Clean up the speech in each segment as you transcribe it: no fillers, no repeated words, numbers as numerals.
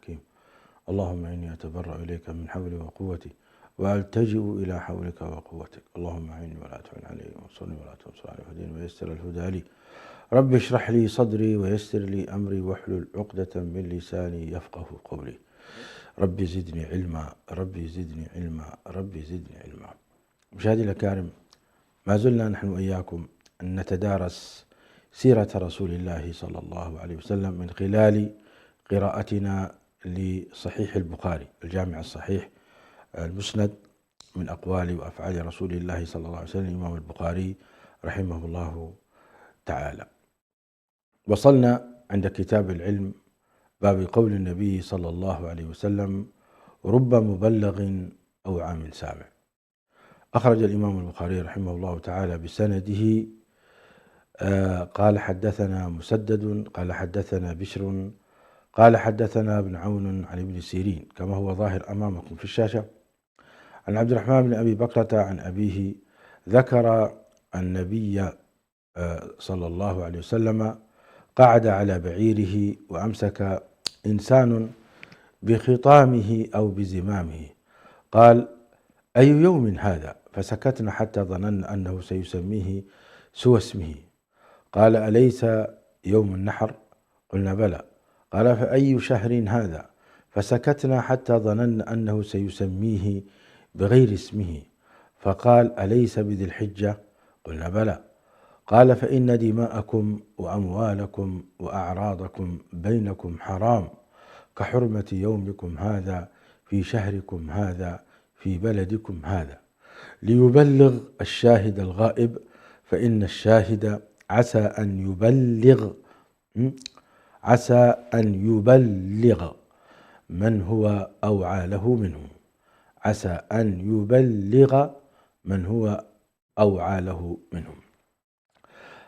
حكيم. اللهم إني أتبرأ إليك من حولي وقوتي وألتجئ إلى حولك وقوتك. اللهم أعني ولا تعن علي، وانصرني ولا تنصر علي، واهدني ويسر الهدى لي. رب اشرح لي صدري ويسر لي أمري واحلل عقدة من لساني يفقه قولي. ربي زدني علما، ربي زدني علما، ربي زدني علما. مشاهدي الأكارم، ما زلنا نحن وإياكم أن نتدارس سيرة رسول الله صلى الله عليه وسلم من خلال قراءتنا لصحيح البخاري، الجامع الصحيح المسند من أقوال وأفعال رسول الله صلى الله عليه وسلم، الإمام البخاري رحمه الله تعالى. وصلنا عند كتاب العلم، باب قول النبي صلى الله عليه وسلم: رب مبلغ أو عام سامع. أخرج الإمام البخاري رحمه الله تعالى بسنده قال حدثنا مسدد قال حدثنا بشر قال حدثنا ابن عون عن ابن سيرين كما هو ظاهر أمامكم في الشاشة، عن عبد الرحمن بن أبي بكرة عن أبيه ذكر النبي صلى الله عليه وسلم قعد على بعيره وأمسك إنسان بخطامه أو بزمامه، قال: أي يوم هذا؟ فسكتنا حتى ظننا أنه سيسميه سوى اسمه. قال: أليس يوم النحر؟ قلنا: بلى. قال: فأي شهر هذا؟ فسكتنا حتى ظننا أنه سيسميه بغير اسمه. فقال: أليس بذي الحجة؟ قلنا: بلى. قال: فإن دماءكم وأموالكم وأعراضكم بينكم حرام كحرمة يومكم هذا في شهركم هذا في بلدكم هذا، ليبلغ الشاهد الغائب، فإن الشاهد عسى أن يبلغ من هو أوعى له منه، عسى أن يبلغ من هو أوعى له منهم.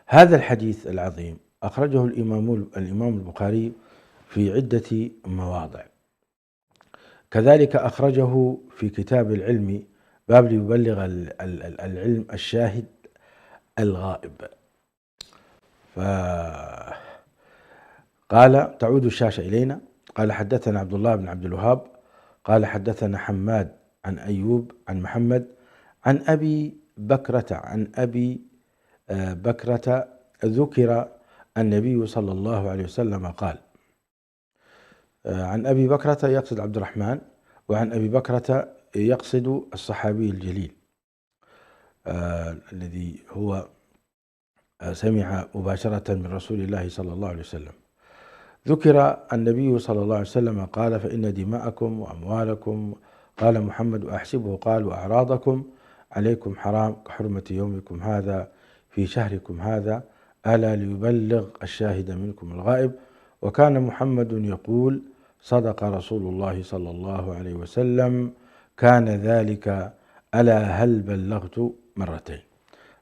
هذا الحديث العظيم أخرجه الإمام البخاري في عدة مواضع، كذلك أخرجه في كتاب العلم باب ليبلغ العلم الشاهد الغائب. فقال: تعود الشاشة إلينا. قال: حدثنا عبد الله بن عبد الوهاب قال حدثنا حماد عن أيوب عن محمد عن أبي بكرة ذكر النبي صلى الله عليه وسلم قال. عن أبي بكرة يقصد عبد الرحمن، وعن أبي بكرة يقصد الصحابي الجليل الذي هو سمع مباشرة من رسول الله صلى الله عليه وسلم. ذكر النبي صلى الله عليه وسلم قال: فإن دماءكم وأموالكم، قال محمد وأحسبه قال: وأعراضكم عليكم حرام كحرمة يومكم هذا في شهركم هذا، ألا ليبلغ الشاهد منكم الغائب. وكان محمد يقول: صدق رسول الله صلى الله عليه وسلم، كان ذلك ألا هل بلغت مرتين.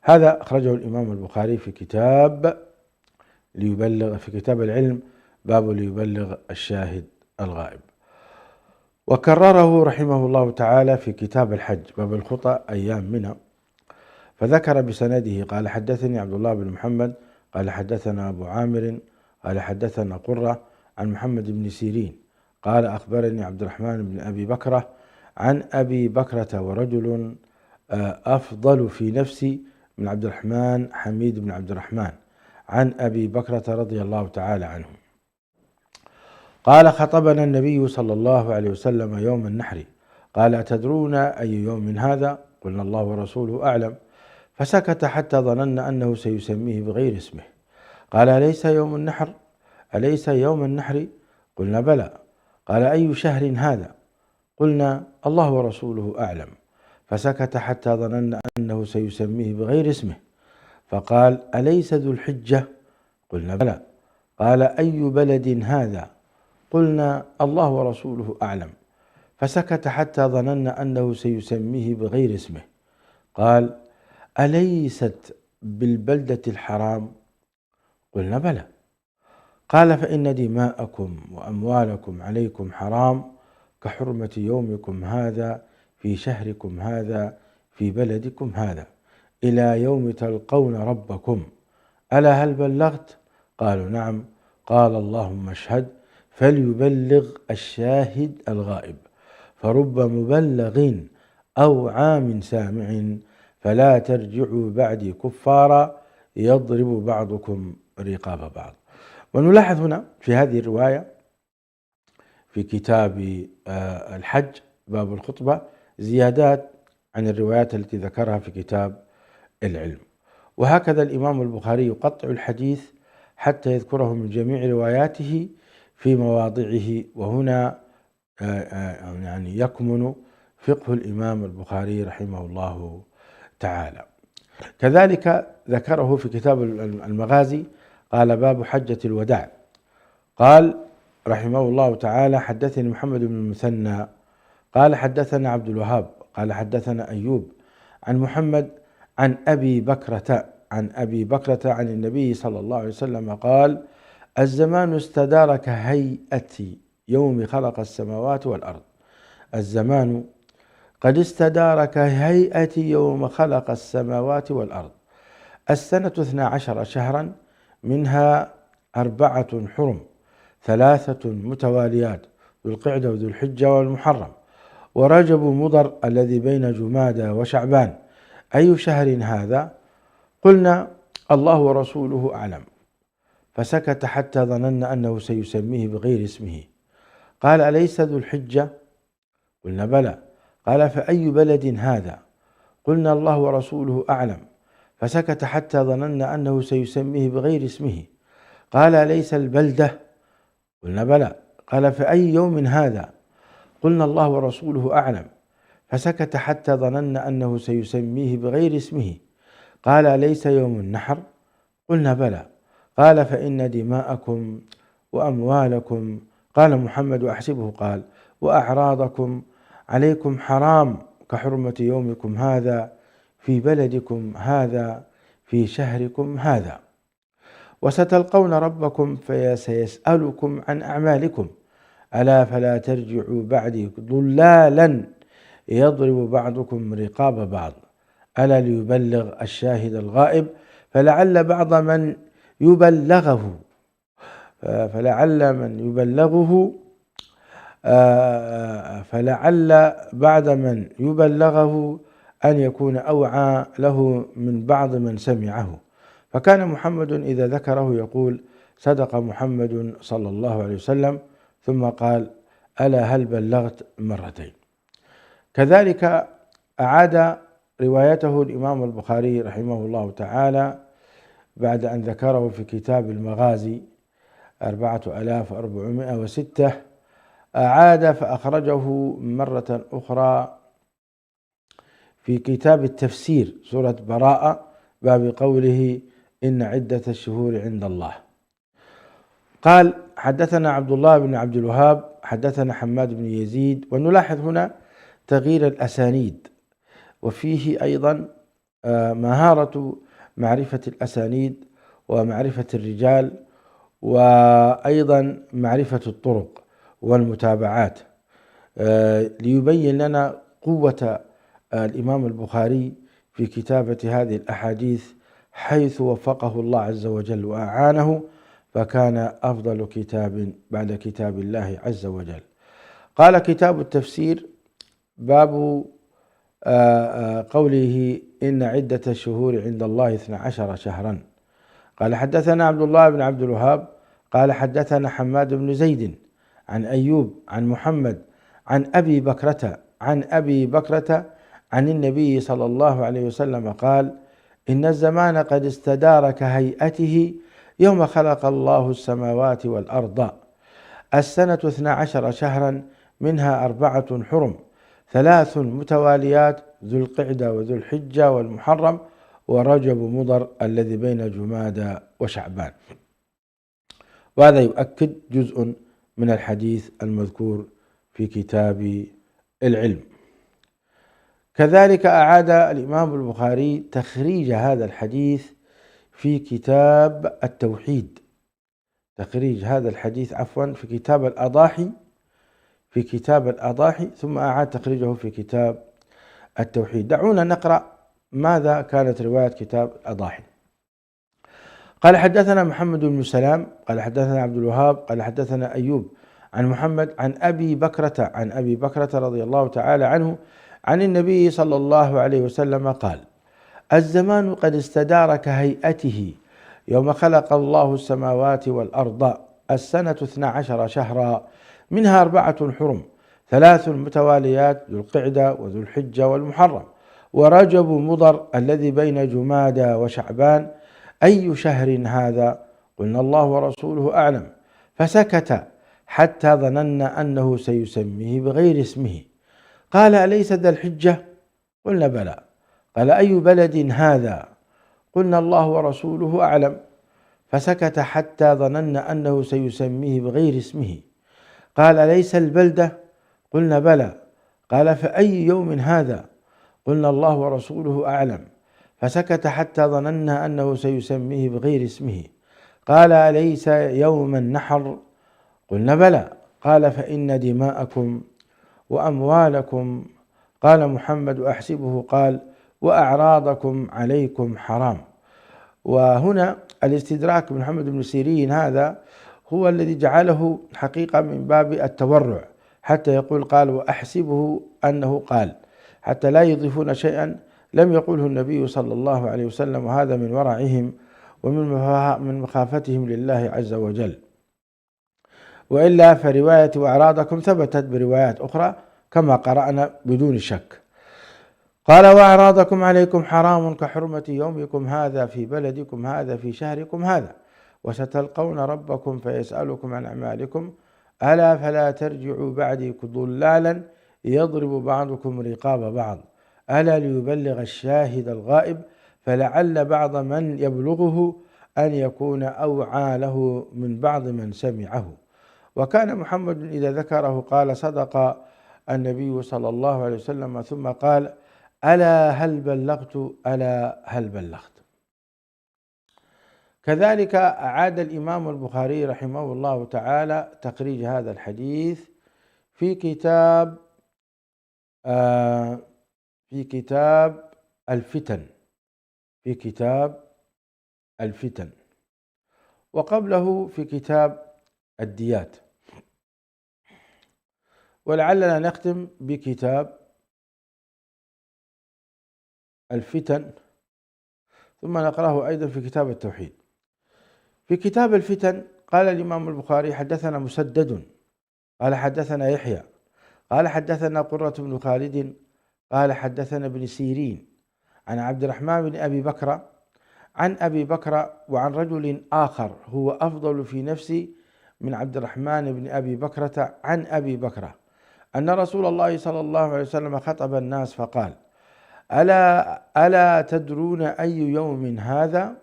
هذا أخرجه الإمام البخاري في كتاب العلم باب ليبلغ الشاهد الغائب، وكرره رحمه الله تعالى في كتاب الحج باب الخطى أيام منى، فذكر بسنده قال: حدثني عبد الله بن محمد قال حدثنا أبو عامر قال حدثنا قرة عن محمد بن سيرين قال: أخبرني عبد الرحمن بن أبي بكرة عن أبي بكرة ورجل أفضل في نفسي من عبد الرحمن حميد بن عبد الرحمن عن أبي بكرة رضي الله تعالى عنه قال: خطبنا النبي صلى الله عليه وسلم يوم النحر، قال: أتدرون أي يوم هذا؟ قلنا: الله ورسوله أعلم. فسكت حتى ظننا أنه سيسميه بغير اسمه. قال: أليس يوم النحر؟ قلنا: بلى. قال: أي شهر هذا؟ قلنا: الله ورسوله أعلم. فسكت حتى ظننا أنه سيسميه بغير اسمه، فقال: أليس ذو الحجة؟ قلنا: بلى. قال: أي بلد هذا؟ قلنا: الله ورسوله أعلم. فسكت حتى ظننا أنه سيسميه بغير اسمه، قال: أليست بالبلدة الحرام؟ قلنا: بلى. قال: فإن دماءكم وأموالكم عليكم حرام كحرمة يومكم هذا في شهركم هذا في بلدكم هذا إلى يوم تلقون ربكم، ألا هل بلغت؟ قالوا: نعم. قال: اللهم اشهد، فليبلغ الشاهد الغائب، فرب مبلغ أو عام سامع، فلا ترجعوا بعدي كفارا يضرب بعضكم رقاب بعض. ونلاحظ هنا في هذه الرواية في كتاب الحج باب الخطبة زيادات عن الروايات التي ذكرها في كتاب العلم. وهكذا الإمام البخاري يقطع الحديث حتى يذكره من جميع رواياته في مواضعه، وهنا يعني يكمن فقه الإمام البخاري رحمه الله تعالى. كذلك ذكره في كتاب المغازي، قال باب حجة الوداع، قال رحمه الله تعالى: حدثني محمد بن المثنى قال حدثنا عبد الوهاب قال حدثنا أيوب عن محمد عن أبي بكرة عن النبي صلى الله عليه وسلم قال: الزمان استدار كهيئة يوم خلق السماوات والأرض. الزمان قد استدار كهيئة يوم خلق السماوات والأرض. السنة 12 شهرا، منها 4 حرم، 3 متواليات، ذو القعدة وذو الحجة والمحرم، ورجب مضر الذي بين جمادى وشعبان. أي شهر هذا؟ قلنا: الله ورسوله أعلم. فسكت حتى ظننا أنه سيسميه بغير اسمه. قال: أليس ذو الحجة؟ قلنا: بلى. قال: فأي بلد هذا؟ قلنا: الله ورسوله أعلم. فسكت حتى ظننا أنه سيسميه بغير اسمه. قال: أليس البلدة؟ قلنا: بلى. قال: فأي يوم هذا؟ قلنا: الله ورسوله أعلم. فسكت حتى ظننا أنه سيسميه بغير اسمه. قال: أليس يوم النحر؟ قلنا: بلى. قال: فإن دماءكم وأموالكم، قال محمد أحسبه قال: وأعراضكم عليكم حرام كحرمة يومكم هذا في بلدكم هذا في شهركم هذا، وستلقون ربكم فسيسألكم عن أعمالكم، ألا فلا ترجعوا بعدي ضلالا يضرب بعضكم رقاب بعض، ألا ليبلغ الشاهد الغائب، فلعل بعض من يبلغه أن يكون أوعى له من بعض من سمعه. فكان محمد إذا ذكره يقول: صدق محمد صلى الله عليه وسلم، ثم قال: ألا هل بلغت؟ مرتين. كذلك أعاد روايته الإمام البخاري رحمه الله تعالى بعد أن ذكره في كتاب المغازي 4406، أعاد فأخرجه مرة أخرى في كتاب التفسير سورة براءة باب قوله: إن عدة الشهور عند الله. قال: حدثنا عبد الله بن عبد الوهاب حدثنا حماد بن يزيد. ونلاحظ هنا تغيير الأسانيد، وفيه أيضا مهارة معرفة الأسانيد ومعرفة الرجال، وأيضا معرفة الطرق والمتابعات، ليبين لنا قوة الإمام البخاري في كتابة هذه الأحاديث، حيث وفقه الله عز وجل وأعانه، فكان أفضل كتاب بعد كتاب الله عز وجل. قال: كتاب التفسير باب قوله: إن عدة الشهور عند الله 12 شهرا. قال: حدثنا عبد الله بن عبد الوهاب قال حدثنا حماد بن زيد عن أيوب عن محمد عن أبي بكرة عن النبي صلى الله عليه وسلم قال: إن الزمان قد استدار كهيئته يوم خلق الله السماوات والأرض. السنة 12 شهرا، منها 4 حرم، 3 متواليات، ذو القعدة وذو الحجة والمحرم، ورجب مضر الذي بين جمادى وشعبان. وهذا يؤكد جزء من الحديث المذكور في كتاب العلم. كذلك أعاد الإمام البخاري تخريج هذا الحديث في كتاب التوحيد، في كتاب الأضاحي، ثم أعاد تخريجه في كتاب التوحيد. دعونا نقرأ ماذا كانت رواية كتاب الأضاحي. قال: حدثنا محمد بن سلام قال حدثنا عبد الوهاب قال حدثنا أيوب عن محمد عن أبي بكرة رضي الله تعالى عنه عن النبي صلى الله عليه وسلم قال: الزمان قد استدار كهيئته يوم خلق الله السماوات والأرض، السنة 12 شهرا، منها 4 حرم، 3 متواليات، ذو القعدة وذو الحجة والمحرم ورجب مضر الذي بين جمادى وشعبان، أي شهر هذا؟ قلنا: الله ورسوله أعلم. فسكت حتى ظننا أنه سيسميه بغير اسمه. قال: أليس ذا الحجة؟ قلنا: بلى. قال: أي بلد هذا؟ قلنا: الله ورسوله أعلم. فسكت حتى ظننا أنه سيسميه بغير اسمه. قال: أليس البلدة؟ قلنا: بلى. قال: فأي يوم هذا؟ قلنا: الله ورسوله أعلم. فسكت حتى ظننا أنه سيسميه بغير اسمه. قال: أليس يوم النحر؟ قلنا: بلى. قال: فإن دماءكم وأموالكم، قال محمد أحسبه قال: وأعراضكم عليكم حرام. وهنا الاستدراك من محمد بن سيرين هذا هو الذي جعله حقيقة من باب التورع، حتى يقول قال وأحسبه أنه قال، حتى لا يضيفون شيئا لم يقوله النبي صلى الله عليه وسلم، وهذا من ورعهم ومن مخافتهم لله عز وجل. وإلا فرواية وأعراضكم ثبتت بروايات أخرى كما قرأنا بدون شك. قال: وأعراضكم عليكم حرام كحرمة يومكم هذا في بلدكم هذا في شهركم هذا، وستلقون ربكم فيسألكم عن أعمالكم، ألا فلا ترجعوا بعدي ضلالا يضرب بعضكم رقاب بعض، ألا ليبلغ الشاهد الغائب، فلعل بعض من يبلغه أن يكون أوعى له من بعض من سمعه. وكان محمد إذا ذكره قال: صدق النبي صلى الله عليه وسلم، ثم قال: ألا هل بلغت؟ ألا هل بلغت؟ كذلك أعاد الإمام البخاري رحمه الله تعالى تخريج هذا الحديث في كتاب الفتن، وقبله في كتاب الديات. ولعلنا نختم بكتاب الفتن، ثم نقرأه أيضا في كتاب التوحيد. في كتاب الفتن قال الإمام البخاري: حدثنا مسدد قال حدثنا يحيى قال حدثنا قرة بن خالد قال حدثنا ابن سيرين عن عبد الرحمن بن أبي بكر عن أبي بكر وعن رجل آخر هو أفضل في نفسي من عبد الرحمن بن أبي بكرة عن أبي بكر أن رسول الله صلى الله عليه وسلم خطب الناس فقال: ألا تدرون أي يوم هذا؟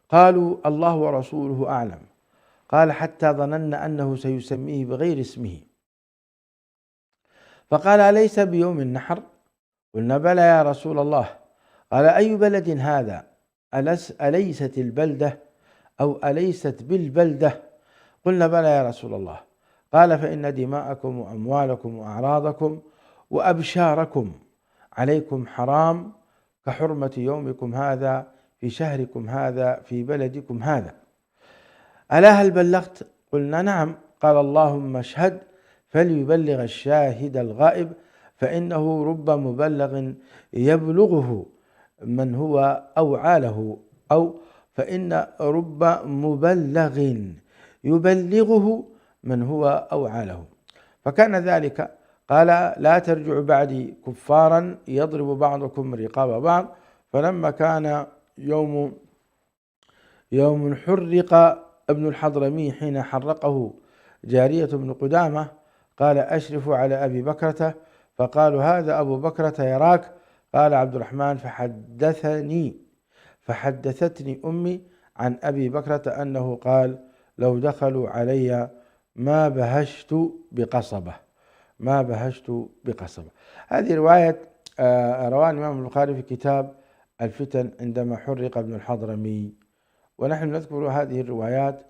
قالوا: الله ورسوله أعلم. قال: حتى ظننا أنه سيسميه بغير اسمه. فقال: أليس بيوم النحر؟ قلنا: بلى يا رسول الله. قال: أي بلد هذا؟ أليست البلدة أو أليست بالبلدة؟ قلنا: بلى يا رسول الله. قال: فإن دماءكم وأموالكم وأعراضكم وأبشاركم عليكم حرام كحرمة يومكم هذا في شهركم هذا في بلدكم هذا. ألا هل بلغت؟ قلنا: نعم. قال: اللهم اشهد فليبلغ الشاهد الغائب، فإنه رب مبلغ يبلغه من هو أوعى له، أو فإن رب مبلغ يبلغه من هو أوعى له. فكان ذلك. قال: لا ترجع بعدي كفارا يضرب بعضكم رقاب بعض. فلما كان يوم حرق ابن الحضرمي حين حرقه جارية بن قدامة، قال: أشرفوا على أبي بكرة، فقالوا: هذا أبو بكرة يراك. قال عبد الرحمن: فحدثتني أمي عن أبي بكرة أنه قال: لو دخلوا علي ما بهشت بقصبة. هذه رواية رواه الإمام البخاري في كتاب الفتن عندما حرق ابن الحضرمي، ونحن نذكر هذه الروايات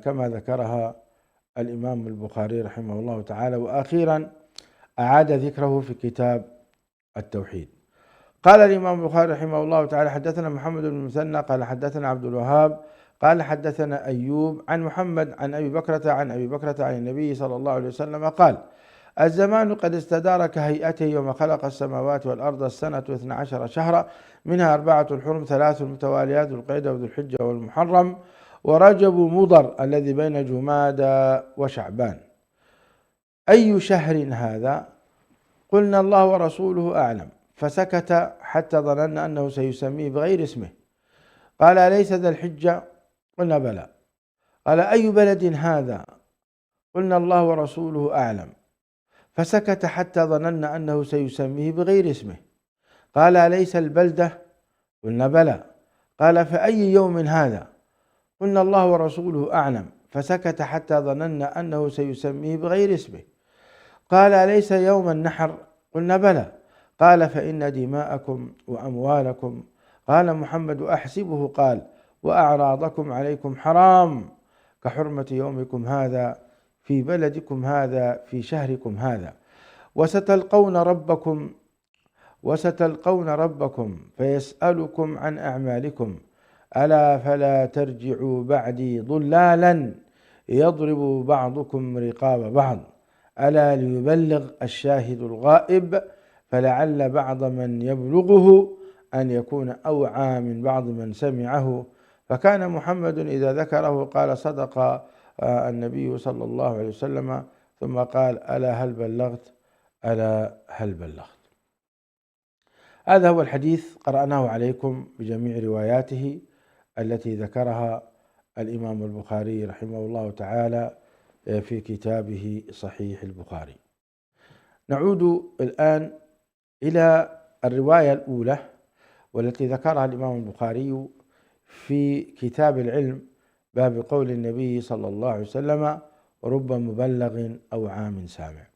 كما ذكرها الإمام البخاري رحمه الله تعالى. وأخيرا أعاد ذكره في كتاب التوحيد. قال الإمام البخاري رحمه الله تعالى: حدثنا محمد بن المثنى قال حدثنا عبد الوهاب قال حدثنا أيوب عن محمد عن أبي بكرة عن النبي صلى الله عليه وسلم قال: الزمان قد استدار كهيئته يوم خلق السماوات والأرض، السنة 12 شهرا، منها 4 حرم، 3 متواليات، ذو القعدة وذو الحجة والمحرم ورجب مضر الذي بين جمادى وشعبان. أي شهر هذا؟ قلنا: الله ورسوله أعلم. فسكت حتى ظننا أنه سيسميه بغير اسمه. قال: أليس ذا الحجة؟ قلنا: بلى. قال: أي بلد هذا؟ قلنا: الله ورسوله أعلم. فسكت حتى ظننا أنه سيسميه بغير اسمه. قال: أليس البلدة؟ قلنا: بلى. قال: فأي يوم هذا؟ قلنا: الله ورسوله أعلم. فسكت حتى ظننا أنه سيسميه بغير اسمه. قال: أليس يوم النحر؟ قلنا: بلى. قال: فإن دماءكم وأموالكم، قال محمد أحسبه قال: وأعراضكم عليكم حرام كحرمة يومكم هذا في بلدكم هذا في شهركم هذا، وستلقون ربكم فيسألكم عن أعمالكم، ألا فلا ترجعوا بعدي ضلالا يضرب بعضكم رقاب بعض، ألا ليبلغ الشاهد الغائب، فلعل بعض من يبلغه أن يكون أوعى من بعض من سمعه. فكان محمد إذا ذكره قال: صدق النبي صلى الله عليه وسلم، ثم قال: ألا هل بلغت؟ ألا هل بلغت؟ هذا هو الحديث، قرأناه عليكم بجميع رواياته التي ذكرها الإمام البخاري رحمه الله تعالى في كتابه صحيح البخاري. نعود الآن إلى الرواية الأولى والتي ذكرها الإمام البخاري في كتاب العلم، باب قول النبي صلى الله عليه وسلم: رب مبلغ أو عام سامع.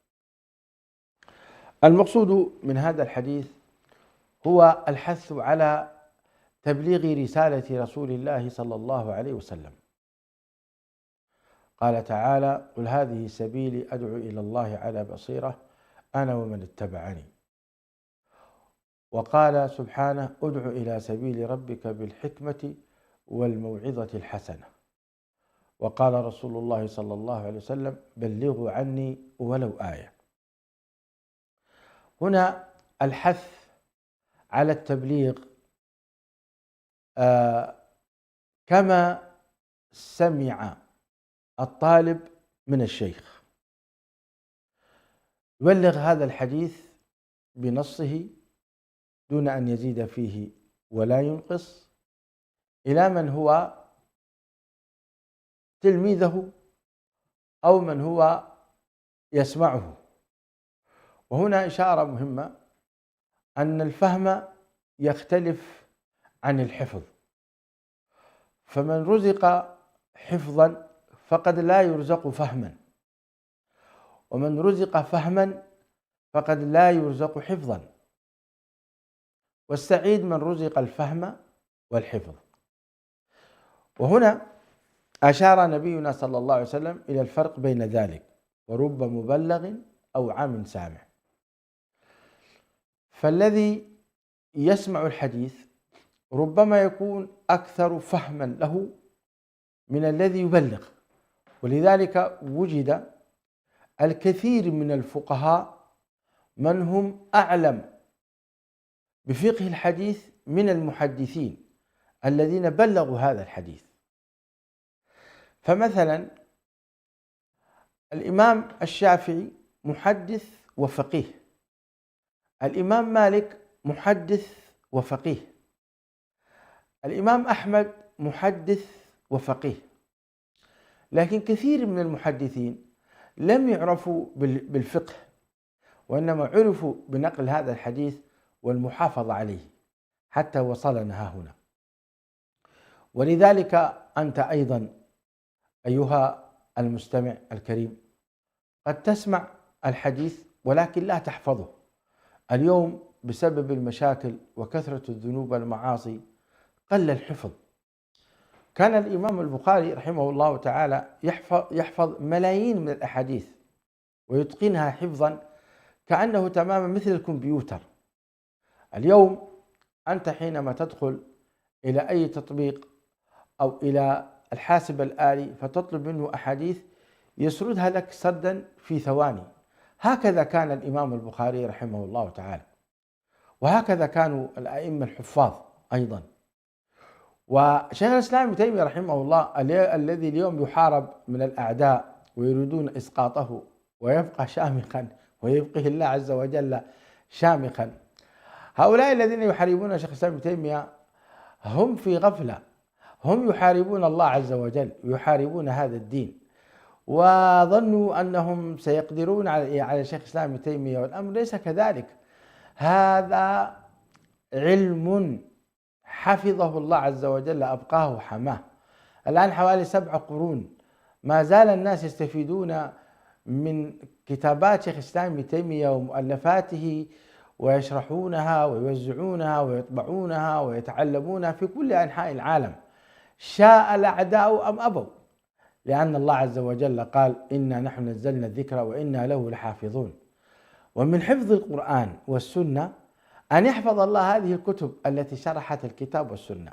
المقصود من هذا الحديث هو الحث على تبليغ رسالة رسول الله صلى الله عليه وسلم. قال تعالى: قل هذه سبيلي أدعو إلى الله على بصيرة أنا ومن اتبعني. وقال سبحانه: ادع إلى سبيل ربك بالحكمة والموعظة الحسنة. وقال رسول الله صلى الله عليه وسلم: بلغوا عني ولو آية. هنا الحث على التبليغ كما سمع الطالب من الشيخ، يبلغ هذا الحديث بنصه دون أن يزيد فيه ولا ينقص إلى من هو تلميذه أو من هو يسمعه. وهنا إشارة مهمة، أن الفهم يختلف عن الحفظ، فمن رزق حفظا فقد لا يرزق فهما، ومن رزق فهما فقد لا يرزق حفظا، والسعيد من رزق الفهم والحفظ. وهنا أشار نبينا صلى الله عليه وسلم إلى الفرق بين ذلك: ورب مبلغ أو عام سامع. فالذي يسمع الحديث ربما يكون أكثر فهما له من الذي يبلغ، ولذلك وجد الكثير من الفقهاء من هم أعلم بفقه الحديث من المحدثين الذين بلغوا هذا الحديث. فمثلا الإمام الشافعي محدث وفقيه، الإمام مالك محدث وفقيه، الإمام أحمد محدث وفقيه. لكن كثير من المحدثين لم يعرفوا بالفقه، وإنما عرفوا بنقل هذا الحديث والمحافظة عليه حتى وصلنا ها هنا. ولذلك أنت أيضا أيها المستمع الكريم قد تسمع الحديث ولكن لا تحفظه. اليوم بسبب المشاكل وكثرة الذنوب والمعاصي قل الحفظ. كان الإمام البخاري رحمه الله تعالى يحفظ ملايين من الأحاديث ويتقنها حفظا كأنه تماما مثل الكمبيوتر. اليوم أنت حينما تدخل إلى أي تطبيق أو إلى الحاسب الآلي فتطلب منه أحاديث يسردها لك سردا في ثواني. هكذا كان الإمام البخاري رحمه الله تعالى، وهكذا كانوا الأئمة الحفاظ أيضا. وشيخ الإسلام ابن تيمية رحمه الله الذي اليوم يحارب من الأعداء ويريدون إسقاطه ويبقى شامخا ويبقيه الله عز وجل شامخا، هؤلاء الذين يحاربون شيخ الإسلام ابن تيمية هم في غفلة، هم يحاربون الله عز وجل، يحاربون هذا الدين، وظنوا أنهم سيقدرون على شيخ الإسلام ابن تيمية، والأمر ليس كذلك. هذا علم حفظه الله عز وجل، أبقاه وحماه. الآن حوالي 7 قرون ما زال الناس يستفيدون من كتابات شيخ الإسلام ابن تيمية ومؤلفاته، ويشرحونها ويوزعونها ويطبعونها ويتعلمونها في كل أنحاء العالم، شاء الأعداء أم أبوا، لأن الله عز وجل قال: إنا نحن نزلنا الذكر وإنا له لحافظون. ومن حفظ القرآن والسنة أن يحفظ الله هذه الكتب التي شرحت الكتاب والسنة.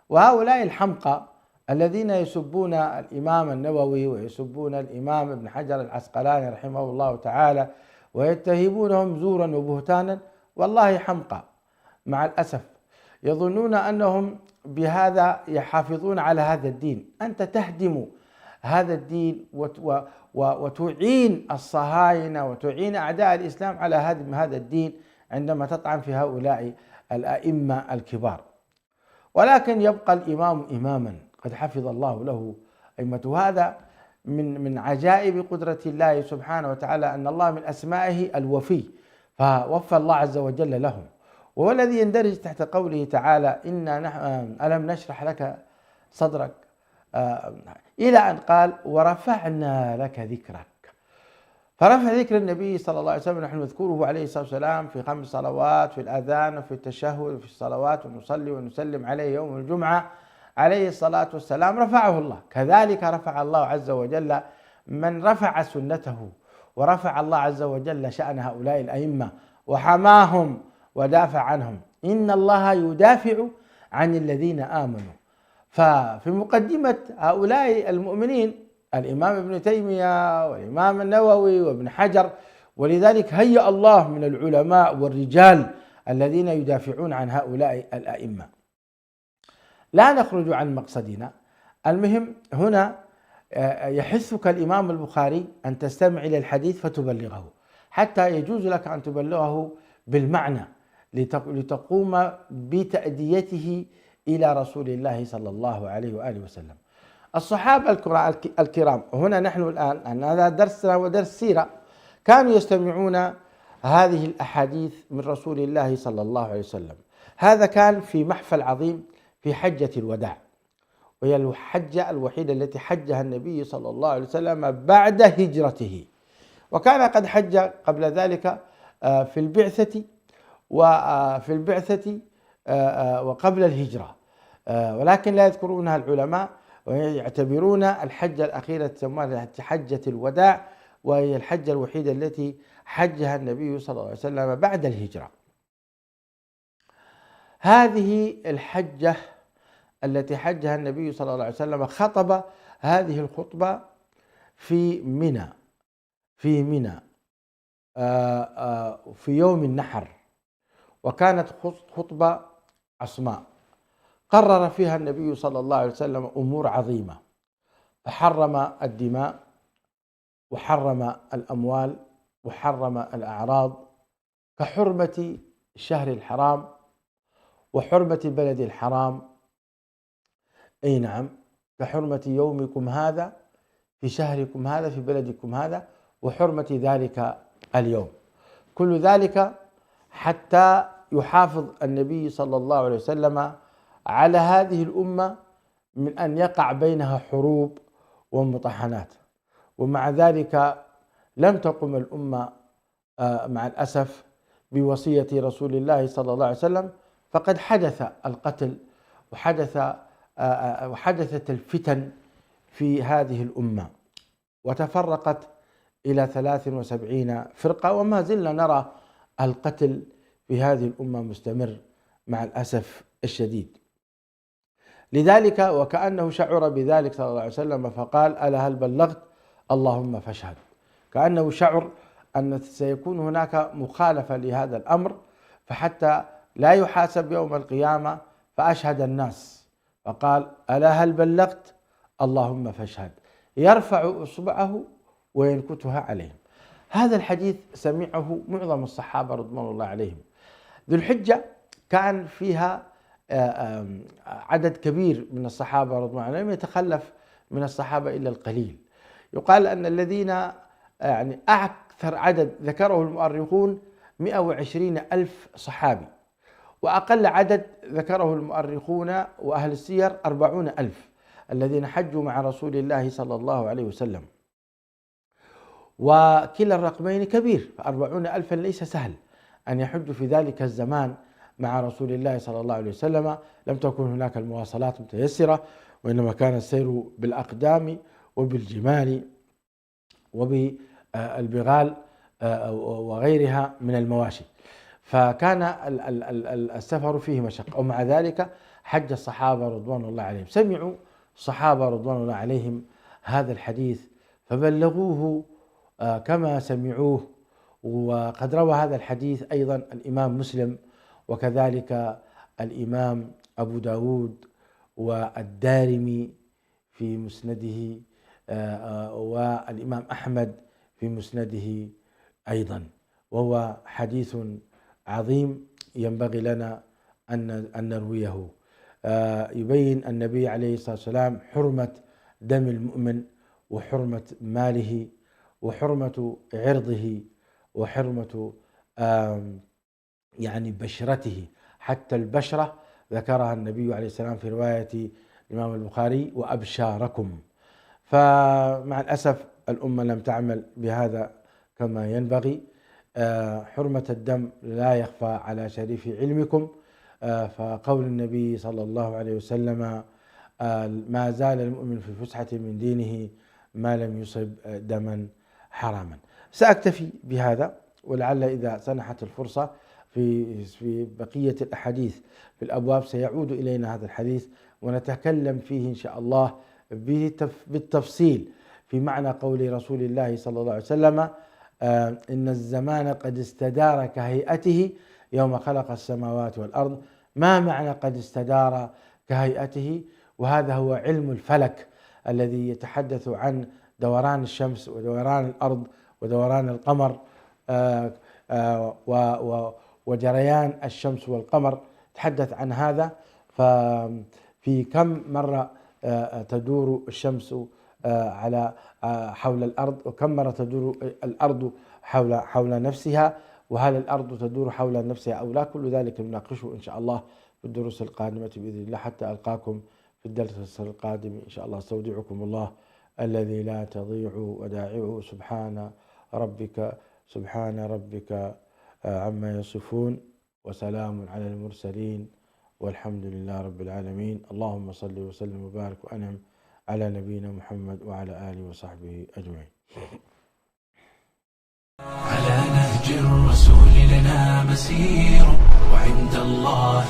وهؤلاء الحمقى الذين يسبون الإمام النووي ويسبون الإمام ابن حجر العسقلاني رحمه الله تعالى ويتهمونهم زورا وبهتانا، والله حمقى مع الأسف، يظنون أنهم بهذا يحافظون على هذا الدين. أنت تهدم هذا الدين وتعين الصهاينة وتعين أعداء الإسلام على هدم هذا الدين عندما تطعن في هؤلاء الأئمة الكبار. ولكن يبقى الإمام إماما قد حفظ الله له أئمته. هذا من عجائب قدرة الله سبحانه وتعالى، أن الله من أسمائه الوفي، فوفى الله عز وجل لهم. وهو الذي يندرج تحت قوله تعالى: ألم نشرح لك صدرك، إلى أن قال: ورفعنا لك ذكرك. فرفع ذكر النبي صلى الله عليه وسلم نحن نذكره عليه الصلاة والسلام في 5 صلوات، في الأذان وفي التشهد وفي الصلوات، ونصلي ونسلم عليه يوم الجمعة عليه الصلاة والسلام، رفعه الله. كذلك رفع الله عز وجل من رفع سنته، ورفع الله عز وجل شأن هؤلاء الأئمة وحماهم ودافع عنهم. إن الله يدافع عن الذين آمنوا. ففي مقدمة هؤلاء المؤمنين الإمام ابن تيمية والإمام النووي وابن حجر، ولذلك هيأ الله من العلماء والرجال الذين يدافعون عن هؤلاء الأئمة. لا نخرج عن مقصدنا. المهم هنا يحثك الإمام البخاري أن تستمع إلى الحديث فتبلغه، حتى يجوز لك أن تبلغه بالمعنى لتقوم بتأديته إلى رسول الله صلى الله عليه وآله وسلم. الصحابة الكرام، هنا نحن الآن أن هذا درسنا ودرس سيرة، كانوا يستمعون هذه الأحاديث من رسول الله صلى الله عليه وسلم. هذا كان في محفل عظيم في حجة الوداع، وهي الحجة الوحيدة التي حجها النبي صلى الله عليه وسلم بعد هجرته، وكان قد حج قبل ذلك في البعثة وقبل الهجرة، ولكن لا يذكرونها العلماء، ويعتبرون الحجة الأخيرة تسمونها حجة الوداع، وهي الحجة الوحيدة التي حجها النبي صلى الله عليه وسلم بعد الهجرة. هذه الحجة التي حجها النبي صلى الله عليه وسلم خطب هذه الخطبة في منى، في يوم النحر، وكانت خطبة عصماء قرر فيها النبي صلى الله عليه وسلم أمور عظيمة، فحرم الدماء وحرم الأموال وحرم الأعراض، كحرمة الشهر الحرام وحرمة البلد الحرام، أي نعم، كحرمة يومكم هذا في شهركم هذا في بلدكم هذا، وحرمة ذلك اليوم. كل ذلك حتى يحافظ النبي صلى الله عليه وسلم على هذه الأمة من أن يقع بينها حروب ومطاحنات. ومع ذلك لم تقم الأمة مع الأسف بوصية رسول الله صلى الله عليه وسلم، فقد حدث القتل وحدثت الفتن في هذه الأمة، وتفرقت إلى 73 فرقة، وما زلنا نرى القتل في هذه الأمة مستمر مع الأسف الشديد. لذلك وكأنه شعر بذلك صلى الله عليه وسلم فقال: ألا هل بلغت؟ اللهم فاشهد. كأنه شعر أن سيكون هناك مخالفة لهذا الأمر، فحتى لا يحاسب يوم القيامة فأشهد الناس، فقال: ألا هل بلغت؟ اللهم فاشهد، يرفع إصبعه وينكتها عليهم. هذا الحديث سمعه معظم الصحابة رضوان الله عليهم. ذو الحجة كان فيها عدد كبير من الصحابة رضوان الله عليهم، يتخلف من الصحابة إلا القليل. يقال أن الذين يعني أكثر عدد ذكره المؤرخون 120 ألف صحابي، وأقل عدد ذكره المؤرخون وأهل السير 40 ألف الذين حجوا مع رسول الله صلى الله عليه وسلم، وكلا الرقمين كبير، ف40 ألفا ليس سهل أن يحج في ذلك الزمان مع رسول الله صلى الله عليه وسلم. لم تكن هناك المواصلات متيسرة، وإنما كان السير بالأقدام وبالجمال وبالبغال وغيرها من المواشي، فكان السفر فيه مشقة. ومع ذلك حج الصحابة رضوان الله عليهم، سمعوا الصحابة رضوان الله عليهم هذا الحديث فبلغوه كما سمعوه. وقد روى هذا الحديث أيضا الإمام مسلم، وكذلك الإمام أبو داود والدارمي في مسنده، والإمام أحمد في مسنده أيضا، وهو حديث عظيم ينبغي لنا أن نرويه. يبين النبي عليه الصلاة والسلام حرمة دم المؤمن، وحرمة ماله، وحرمة عرضه، وحرمة يعني بشرته، حتى البشرة ذكرها النبي عليه السلام في رواية الإمام البخاري: وأبشاركم. فمع الأسف الأمة لم تعمل بهذا كما ينبغي. حرمة الدم لا يخفى على شريف علمكم، فقول النبي صلى الله عليه وسلم: ما زال المؤمن في فسحة من دينه ما لم يصب دما حراما. سأكتفي بهذا، ولعل إذا سنحت الفرصة في بقية الأحاديث في الأبواب سيعود إلينا هذا الحديث، ونتكلم فيه إن شاء الله بالتفصيل في معنى قول رسول الله صلى الله عليه وسلم: إن الزمان قد استدار كهيئته يوم خلق السماوات والأرض. ما معنى قد استدار كهيئته؟ وهذا هو علم الفلك الذي يتحدث عن دوران الشمس ودوران الأرض ودوران القمر وجريان الشمس والقمر، تحدث عن هذا. ففي كم مرة تدور الشمس على حول الأرض، وكم مرة تدور الأرض حول نفسها، وهل الأرض تدور حول نفسها أو لا؟ كل ذلك نناقشه إن شاء الله في الدروس القادمة بإذن الله، حتى ألقاكم في الدرس القادم إن شاء الله. استودعكم الله الذي لا تضيع ودائعه. سبحان ربك عما يصفون، وسلام على المرسلين، والحمد لله رب العالمين. اللهم صل وسلم وبارك وأنعم على نبينا محمد وعلى آله وصحبه أجمعين. على نهج الرسول لنا مسير، وعند الله